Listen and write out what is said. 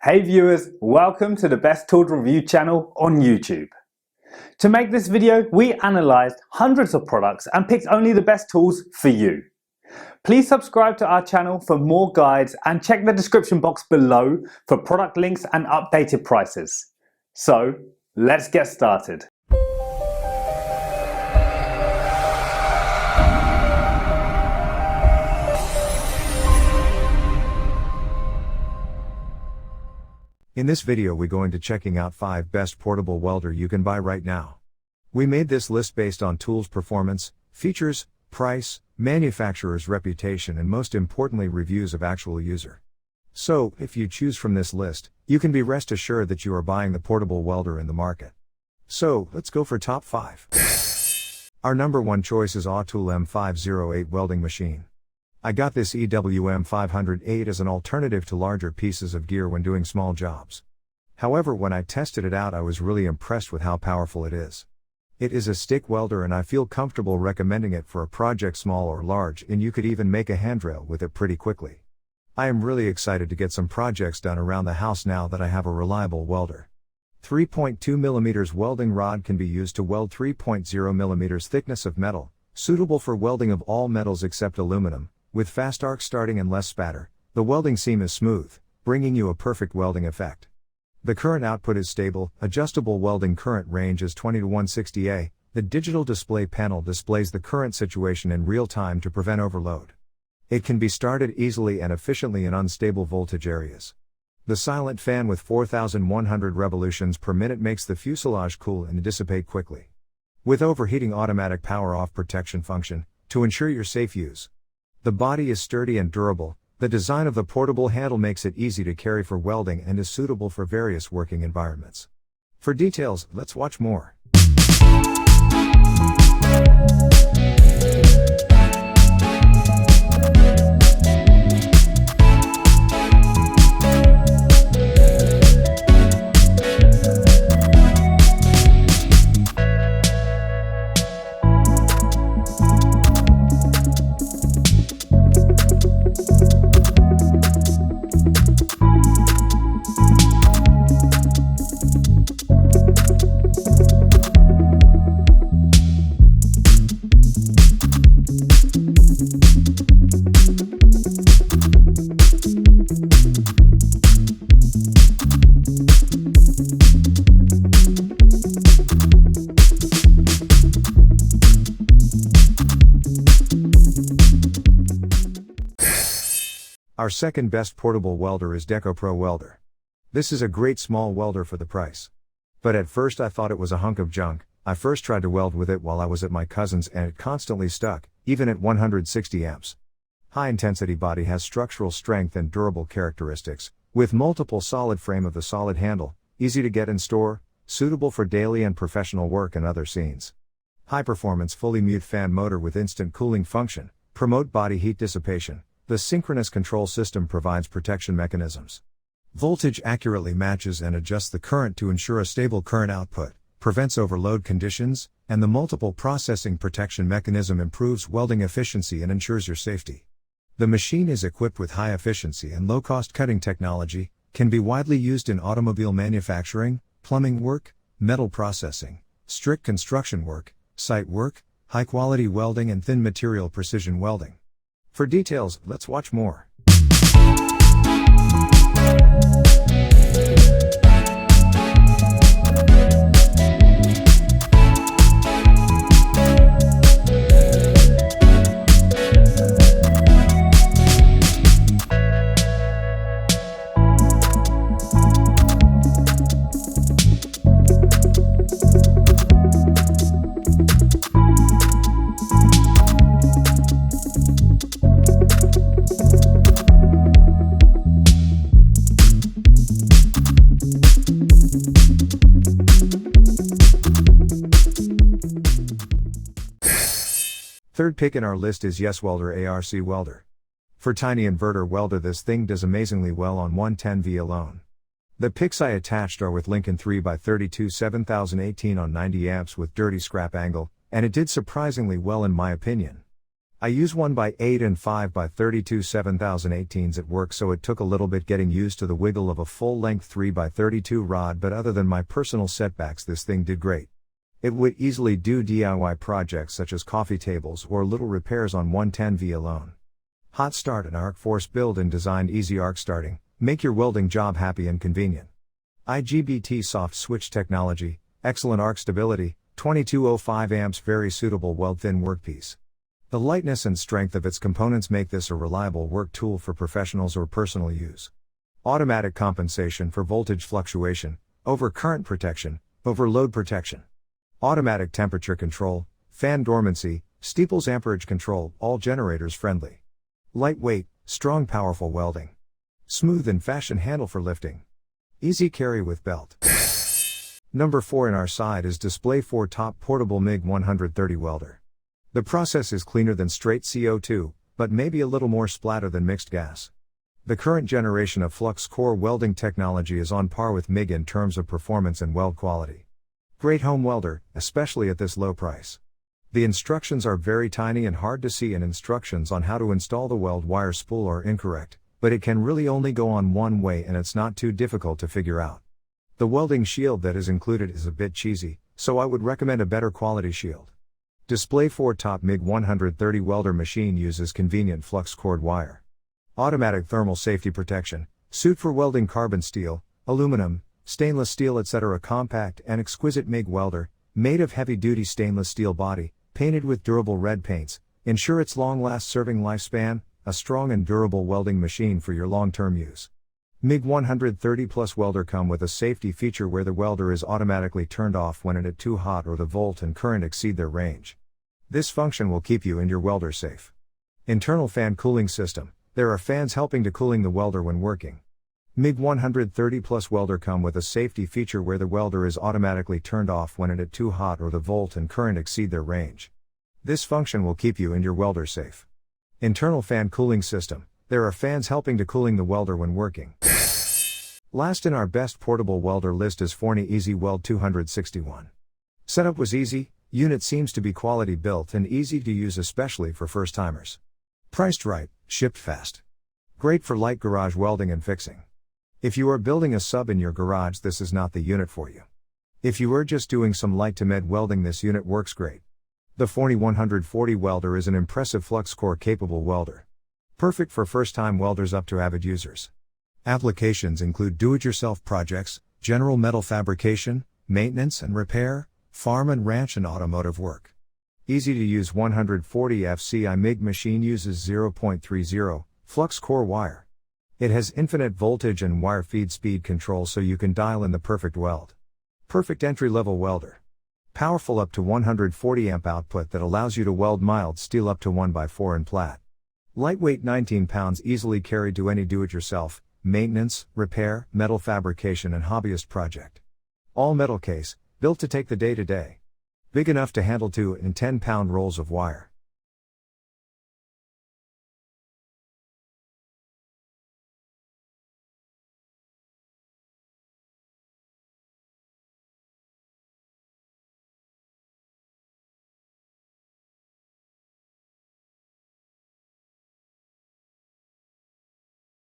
Hey viewers, welcome to the Best Tools Review channel on YouTube. To make this video, we analysed hundreds of products and picked only the best tools for you. Please subscribe to our channel for more guides and check the description box below for product links and updated prices. So, let's get started. In this video we're going to checking out 5 best portable welder you can buy right now. We made this list based on tools performance, features, price, manufacturer's reputation and most importantly reviews of actual user. So, if you choose from this list, you can be rest assured that you are buying the portable welder in the market. So, let's go for top 5. Our number 1 choice is Autool M508 welding machine. I got this EWM 508 as an alternative to larger pieces of gear when doing small jobs. However, when I tested it out I was really impressed with how powerful it is. It is a stick welder and I feel comfortable recommending it for a project small or large, and you could even make a handrail with it pretty quickly. I am really excited to get some projects done around the house now that I have a reliable welder. 3.2mm welding rod can be used to weld 3.0mm thickness of metal, suitable for welding of all metals except aluminum. With fast arc starting and less spatter, the welding seam is smooth, bringing you a perfect welding effect. The current output is stable, adjustable welding current range is 20 to 160 A. The digital display panel displays the current situation in real time to prevent overload. It can be started easily and efficiently in unstable voltage areas. The silent fan with 4,100 revolutions per minute makes the fuselage cool and dissipate quickly. With overheating automatic power off protection function, to ensure your safe use. The body is sturdy and durable. The design of the portable handle makes it easy to carry for welding and is suitable for various working environments. For details, let's watch more. Our second best portable welder is Deco Pro Welder. This is a great small welder for the price. But at first I thought it was a hunk of junk. I first tried to weld with it while I was at my cousin's and it constantly stuck, even at 160 amps. High intensity body has structural strength and durable characteristics, with multiple solid frame of the solid handle, easy to get and store, suitable for daily and professional work and other scenes. High performance fully mute fan motor with instant cooling function, promote body heat dissipation. The synchronous control system provides protection mechanisms. Voltage accurately matches and adjusts the current to ensure a stable current output, prevents overload conditions, and the multiple processing protection mechanism improves welding efficiency and ensures your safety. The machine is equipped with high efficiency and low-cost cutting technology, can be widely used in automobile manufacturing, plumbing work, metal processing, strict construction work, site work, high-quality welding and thin material precision welding. For details, let's watch more. Third pick in our list is Welder ARC Welder. For tiny inverter welder this thing does amazingly well on 110V alone. The pics I attached are with Lincoln 3x32 7018 on 90 amps with dirty scrap angle, and it did surprisingly well in my opinion. I use 1x8 and 5x32 7018s at work, so it took a little bit getting used to the wiggle of a full-length 3x32 rod, but other than my personal setbacks, this thing did great. It would easily do DIY projects such as coffee tables or little repairs on 110V alone. Hot start and arc force build and designed easy arc starting, make your welding job happy and convenient. IGBT soft switch technology, excellent arc stability, 2205 amps, very suitable weld thin workpiece. The lightness and strength of its components make this a reliable work tool for professionals or personal use. Automatic compensation for voltage fluctuation, over current protection, overload protection. Automatic temperature control, fan dormancy, steeples amperage control, all generators friendly. Lightweight, strong powerful welding. Smooth and fashion handle for lifting. Easy carry with belt. Number 4 in our side is Display 4 Top Portable MIG 130 Welder. The process is cleaner than straight CO2, but maybe a little more splatter than mixed gas. The current generation of flux core welding technology is on par with MIG in terms of performance and weld quality. Great home welder, especially at this low price. The instructions are very tiny and hard to see, and instructions on how to install the weld wire spool are incorrect, but it can really only go on one way and it's not too difficult to figure out. The welding shield that is included is a bit cheesy, so I would recommend a better quality shield. Display 4 Top MIG 130 Welder machine uses convenient flux cord wire. Automatic thermal safety protection, suit for welding carbon steel, aluminum, stainless steel etc. Compact and exquisite MIG welder, made of heavy-duty stainless steel body, painted with durable red paints, ensure its long-last serving lifespan, a strong and durable welding machine for your long-term use. MIG 130 Plus welder come with a safety feature where the welder is automatically turned off when it is too hot or the volt and current exceed their range. This function will keep you and your welder safe. Internal fan cooling system, there are fans helping to cooling the welder when working. MIG 130 Plus welder come with a safety feature where the welder is automatically turned off when it is too hot or the volt and current exceed their range. This function will keep you and your welder safe. Internal fan cooling system, there are fans helping to cooling the welder when working. Last in our best portable welder list is Forney Easy Weld 261. Setup was easy, unit seems to be quality built and easy to use, especially for first-timers. Priced right, shipped fast. Great for light garage welding and fixing. If you are building a sub in your garage, this is not the unit for you. If you are just doing some light to mid welding, this unit works great. The Forney 140 welder is an impressive flux core capable welder. Perfect for first-time welders up to avid users. Applications include do-it-yourself projects, general metal fabrication, maintenance and repair, farm and ranch and automotive work. Easy to use 140 FCI MIG machine uses 0.30 flux core wire. It has infinite voltage and wire feed speed control, so you can dial in the perfect weld. Perfect entry-level welder. Powerful up to 140 amp output that allows you to weld mild steel up to 1x4 in plat. Lightweight 19 pounds, easily carried to any do-it-yourself, maintenance, repair, metal fabrication and hobbyist project. All metal case, built to take the day to day. Big enough to handle 2 and 10 pound rolls of wire.